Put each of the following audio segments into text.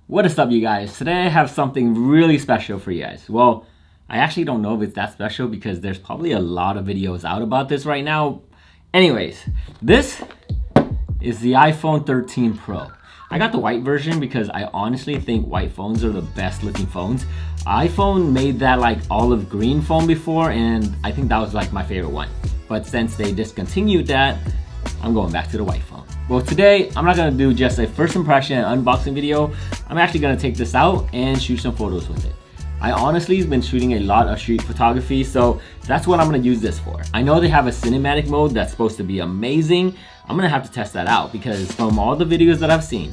What is up, you guys? Today I have something really special for you guys. Well, I actually don't know if it's that special because there's probably a lot of videos out about this right now. Anyways, this is the iPhone 13 Pro. I got the white version because I honestly think white phones are the best looking phones. iPhone made that like olive green phone before, and I think that was like my favorite one. But since they discontinued that, I'm going back to the white phone. Well, today I'm not gonna do just a first impression and unboxing video. I'm actually gonna take this out and shoot some photos with it. I honestly have been shooting a lot of street photography, so that's what I'm gonna use this for. I know they have a cinematic mode that's supposed to be amazing. I'm gonna have to test that out because from all the videos that I've seen,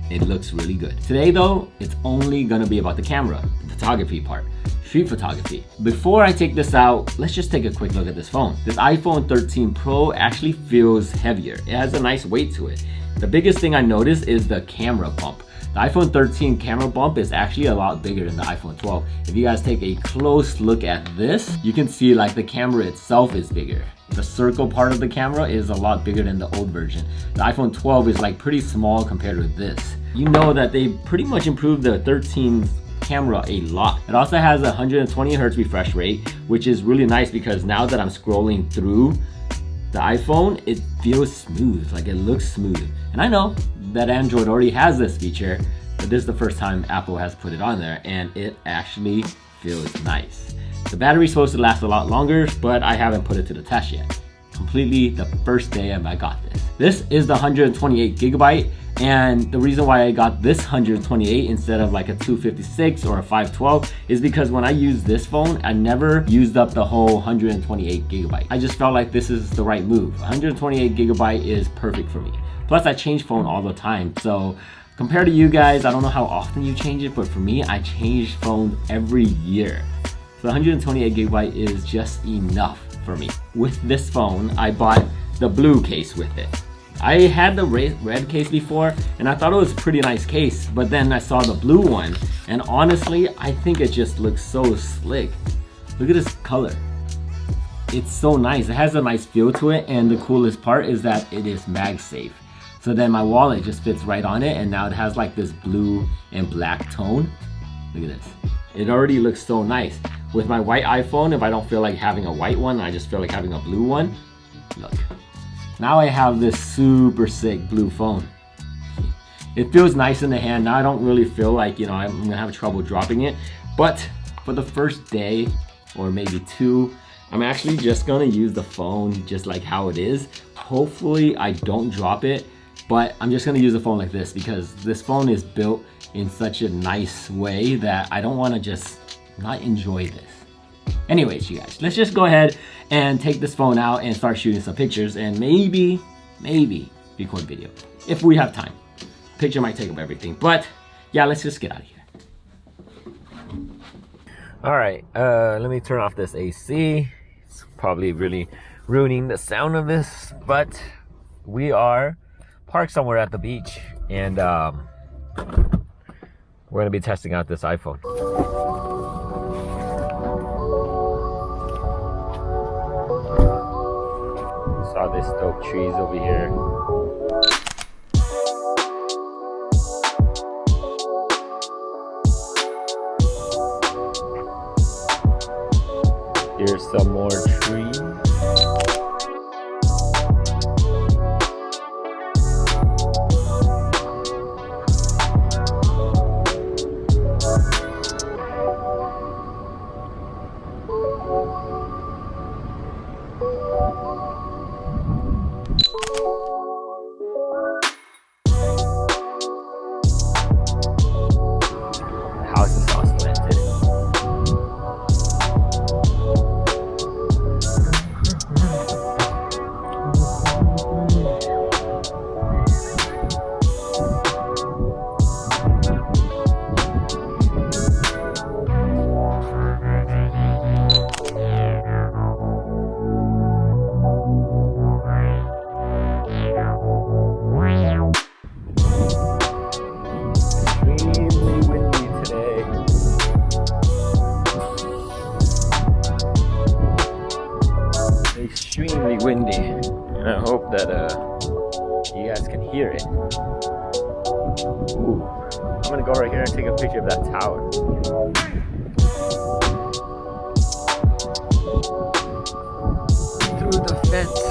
it looks really good. Today though, it's only gonna be about the camera, the photography part, street photography. Before I take this out, let's just take a quick look at this phone. This iPhone 13 Pro actually feels heavier. It has a nice weight to it. The biggest thing I noticed is the camera bump. The iPhone 13 camera bump is actually a lot bigger than the iPhone 12. If you guys take a close look at this, you can see like the camera itself is bigger. The circle part of the camera is a lot bigger than the old version. The iPhone 12 is like pretty small compared with this. You know that they pretty much improved the 13's camera a lot. It also has a 120 Hz refresh rate, which is really nice because now that I'm scrolling through the iPhone, it feels smooth, like it looks smooth. And I know that Android already has this feature, but this is the first time Apple has put it on there, and it actually feels nice. The battery's supposed to last a lot longer, but I haven't put it to the test yet. Completely the first day I got this. This is the 128 gigabyte, and the reason why I got this 128 instead of like a 256 or a 512 is because when I use this phone, I never used up the whole 128 gigabyte. I just felt like this is the right move. 128 gigabyte is perfect for me. Plus I change phone all the time, so compared to you guys, I don't know how often you change it, but for me, I change phone every year. So 128 gigabyte is just enough for me. With this phone, I bought the blue case with it. I had the red case before, and I thought it was a pretty nice case, but then I saw the blue one, and honestly, I think it just looks so slick. Look at this color. It's so nice. It has a nice feel to it, and the coolest part is that it is MagSafe. So then my wallet just fits right on it, and now it has like this blue and black tone. Look at this. It already looks so nice. With my white iPhone, if I don't feel like having a white one, I just feel like having a blue one. Look. Now I have this super sick blue phone. It feels nice in the hand. Now I don't really feel like, I'm gonna have trouble dropping it. But for the first day, or maybe two, I'm actually just gonna use the phone just like how it is. Hopefully I don't drop it, but I'm just gonna use the phone like this because this phone is built in such a nice way that I don't wanna just not enjoy this. Anyways, you guys, let's just go ahead and take this phone out and start shooting some pictures and maybe record video if we have time. Picture might take up everything, but yeah, let's just get out of here. All right, let me turn off this AC. It's probably really ruining the sound of this, but we are parked somewhere at the beach, and we're gonna be testing out this iPhone. Saw these dope trees over here. Here's some more trees. House is all slanted. Extremely windy, and I hope that you guys can hear it. Ooh, I'm gonna go right right here and take a picture of that tower. Through the fence.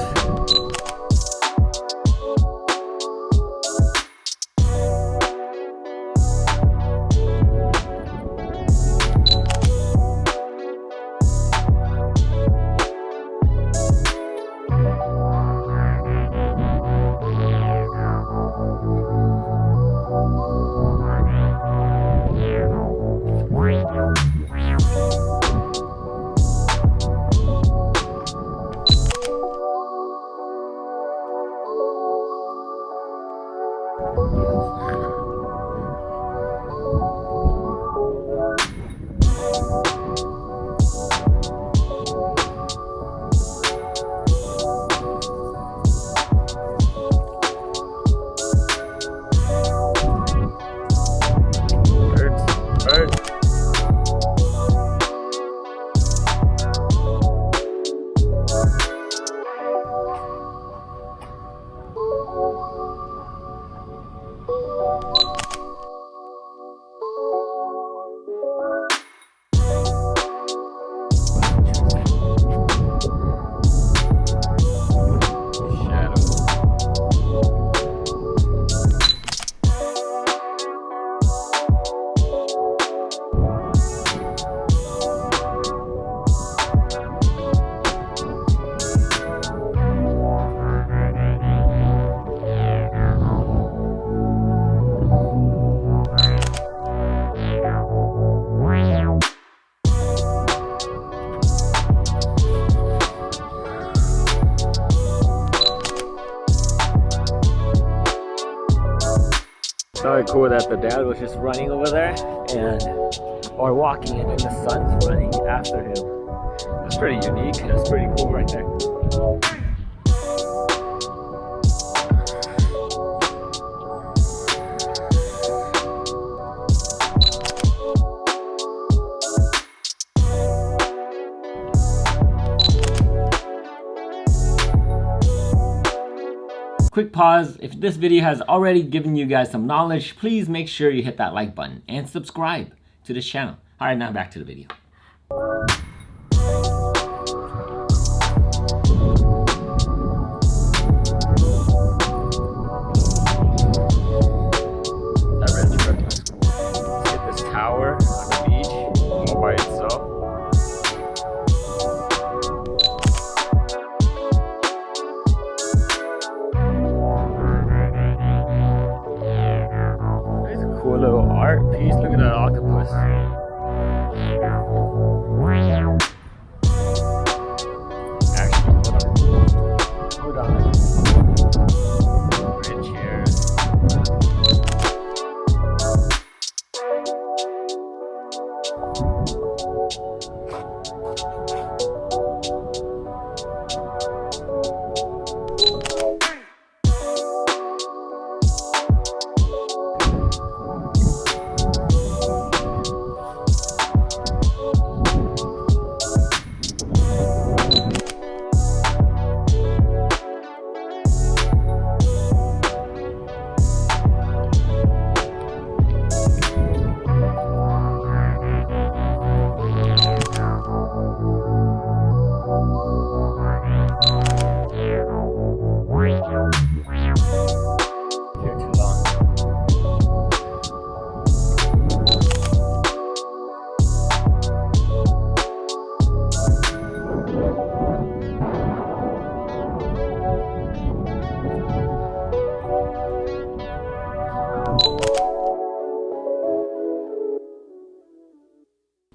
So cool that the dad was just running over there or walking and then the son's running after him. That's pretty unique. That's pretty cool right there. Quick pause, if this video has already given you guys some knowledge, please make sure you hit that like button and subscribe to this channel. Alright, now back to the video. That red truck looks cool. Let's get this tower on the beach all by itself. Cool little art piece. Look at that octopus. Actually, hold on. Bridge here.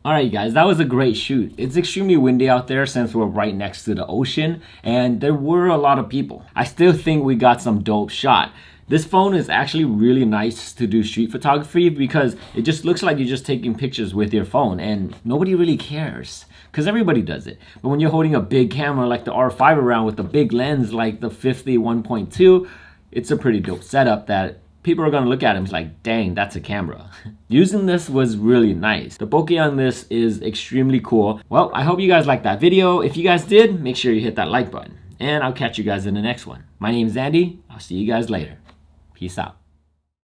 Alright guys, that was a great shoot. It's extremely windy out there since we're right next to the ocean and there were a lot of people. I still think we got some dope shot. This phone is actually really nice to do street photography because it just looks like you're just taking pictures with your phone and nobody really cares because everybody does it. But when you're holding a big camera like the R5 around with a big lens like the 50 1.2, it's a pretty dope setup that people are gonna look at him like, dang, that's a camera. Using this was really nice. The bokeh on this is extremely cool. Well, I hope you guys liked that video. If you guys did, make sure you hit that like button. And I'll catch you guys in the next one. My name is Andy. I'll see you guys later. Peace out.